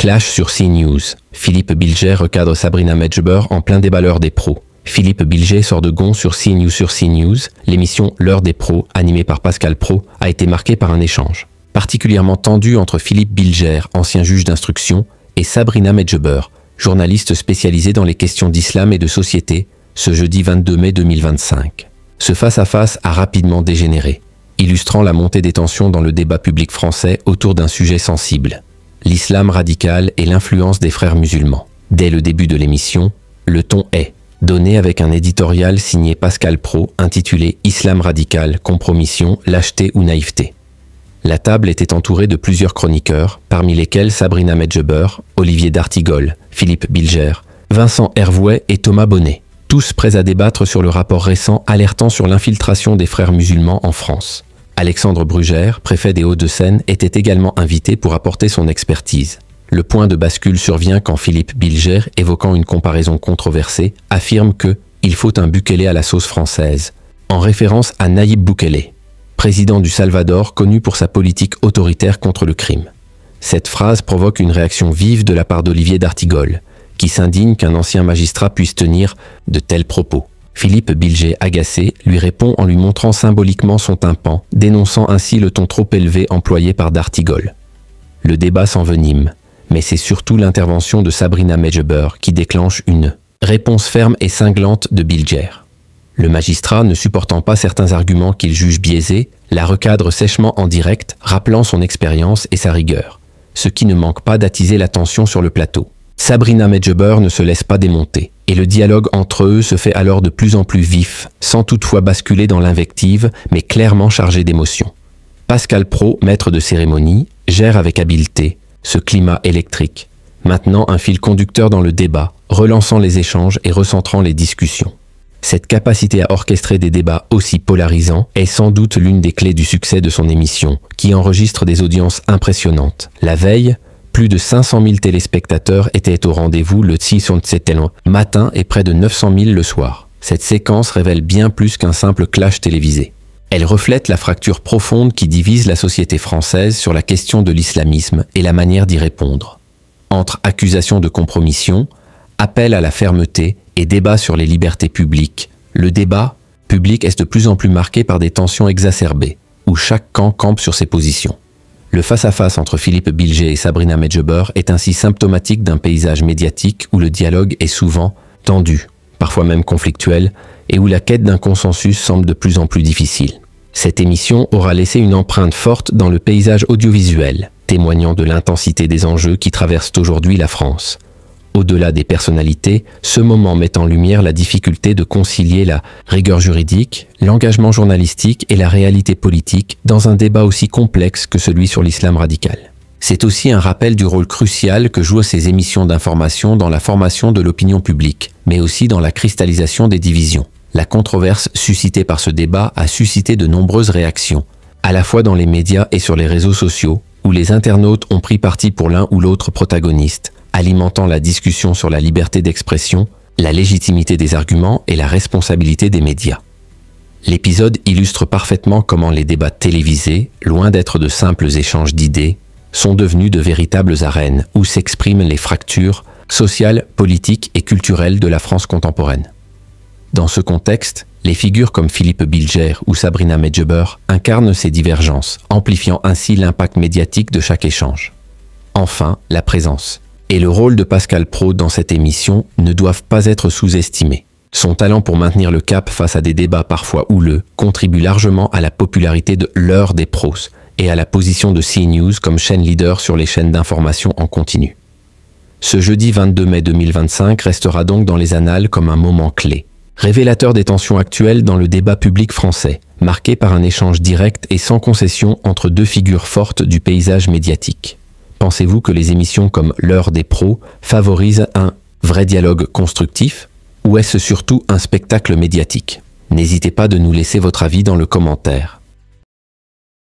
Clash sur CNews. Philippe Bilger recadre Sabrina Medjeber en plein débat l'heure des pros. Philippe Bilger sort de Gond sur CNews. L'émission L'heure des pros, animée par Pascal Praud, a été marquée par un échange particulièrement tendu entre Philippe Bilger, ancien juge d'instruction, et Sabrina Medjeber, journaliste spécialisée dans les questions d'islam et de société, ce jeudi 22 mai 2025. Ce face-à-face a rapidement dégénéré, illustrant la montée des tensions dans le débat public français autour d'un sujet sensible, l'islam radical et l'influence des frères musulmans. Dès le début de l'émission, le ton est donné avec un éditorial signé Pascal Praud intitulé « Islam radical, compromission, lâcheté ou naïveté ». La table était entourée de plusieurs chroniqueurs, parmi lesquels Sabrina Medjeber, Olivier d'Artigol, Philippe Bilger, Vincent Hervouet et Thomas Bonnet, tous prêts à débattre sur le rapport récent alertant sur l'infiltration des frères musulmans en France. Alexandre Brugère, préfet des Hauts-de-Seine, était également invité pour apporter son expertise. Le point de bascule survient quand Philippe Bilger, évoquant une comparaison controversée, affirme que « il faut un Bukele à la sauce française », en référence à Nayib Bukele, président du Salvador connu pour sa politique autoritaire contre le crime. Cette phrase provoque une réaction vive de la part d'Olivier d'Artigol, qui s'indigne qu'un ancien magistrat puisse tenir de tels propos. Philippe Bilger, agacé, lui répond en lui montrant symboliquement son tympan, dénonçant ainsi le ton trop élevé employé par d'Artigol. Le débat s'envenime, mais c'est surtout l'intervention de Sabrina Medjeber qui déclenche une réponse ferme et cinglante de Bilger. Le magistrat, ne supportant pas certains arguments qu'il juge biaisés, la recadre sèchement en direct, rappelant son expérience et sa rigueur, ce qui ne manque pas d'attiser la tension sur le plateau. Sabrina Medjeber ne se laisse pas démonter, et le dialogue entre eux se fait alors de plus en plus vif, sans toutefois basculer dans l'invective, mais clairement chargé d'émotion. Pascal Praud, maître de cérémonie, gère avec habileté ce climat électrique, maintenant un fil conducteur dans le débat, relançant les échanges et recentrant les discussions. Cette capacité à orchestrer des débats aussi polarisants est sans doute l'une des clés du succès de son émission, qui enregistre des audiences impressionnantes. La veille, plus de 500 000 téléspectateurs étaient au rendez-vous le 6 matin et près de 900 000 le soir. Cette séquence révèle bien plus qu'un simple clash télévisé. Elle reflète la fracture profonde qui divise la société française sur la question de l'islamisme et la manière d'y répondre. Entre accusations de compromission, appel à la fermeté et débat sur les libertés publiques, le débat public est de plus en plus marqué par des tensions exacerbées, où chaque camp campe sur ses positions. Le face-à-face entre Philippe Bilger et Sabrina Medjeber est ainsi symptomatique d'un paysage médiatique où le dialogue est souvent tendu, parfois même conflictuel, et où la quête d'un consensus semble de plus en plus difficile. Cette émission aura laissé une empreinte forte dans le paysage audiovisuel, témoignant de l'intensité des enjeux qui traversent aujourd'hui la France. Au-delà des personnalités, ce moment met en lumière la difficulté de concilier la rigueur juridique, l'engagement journalistique et la réalité politique dans un débat aussi complexe que celui sur l'islam radical. C'est aussi un rappel du rôle crucial que jouent ces émissions d'information dans la formation de l'opinion publique, mais aussi dans la cristallisation des divisions. La controverse suscitée par ce débat a suscité de nombreuses réactions, à la fois dans les médias et sur les réseaux sociaux, où les internautes ont pris parti pour l'un ou l'autre protagoniste, alimentant la discussion sur la liberté d'expression, la légitimité des arguments et la responsabilité des médias. L'épisode illustre parfaitement comment les débats télévisés, loin d'être de simples échanges d'idées, sont devenus de véritables arènes où s'expriment les fractures sociales, politiques et culturelles de la France contemporaine. Dans ce contexte, les figures comme Philippe Bilger ou Sabrina Medjeber incarnent ces divergences, amplifiant ainsi l'impact médiatique de chaque échange. Enfin, la présence et le rôle de Pascal Praud dans cette émission ne doivent pas être sous-estimés. Son talent pour maintenir le cap face à des débats parfois houleux contribue largement à la popularité de l'heure des pros et à la position de CNews comme chaîne leader sur les chaînes d'information en continu. Ce jeudi 22 mai 2025 restera donc dans les annales comme un moment clé, révélateur des tensions actuelles dans le débat public français, marqué par un échange direct et sans concession entre deux figures fortes du paysage médiatique. Pensez-vous que les émissions comme l'heure des pros favorisent un vrai dialogue constructif ou est-ce surtout un spectacle médiatique? N'hésitez pas de nous laisser votre avis dans le commentaire.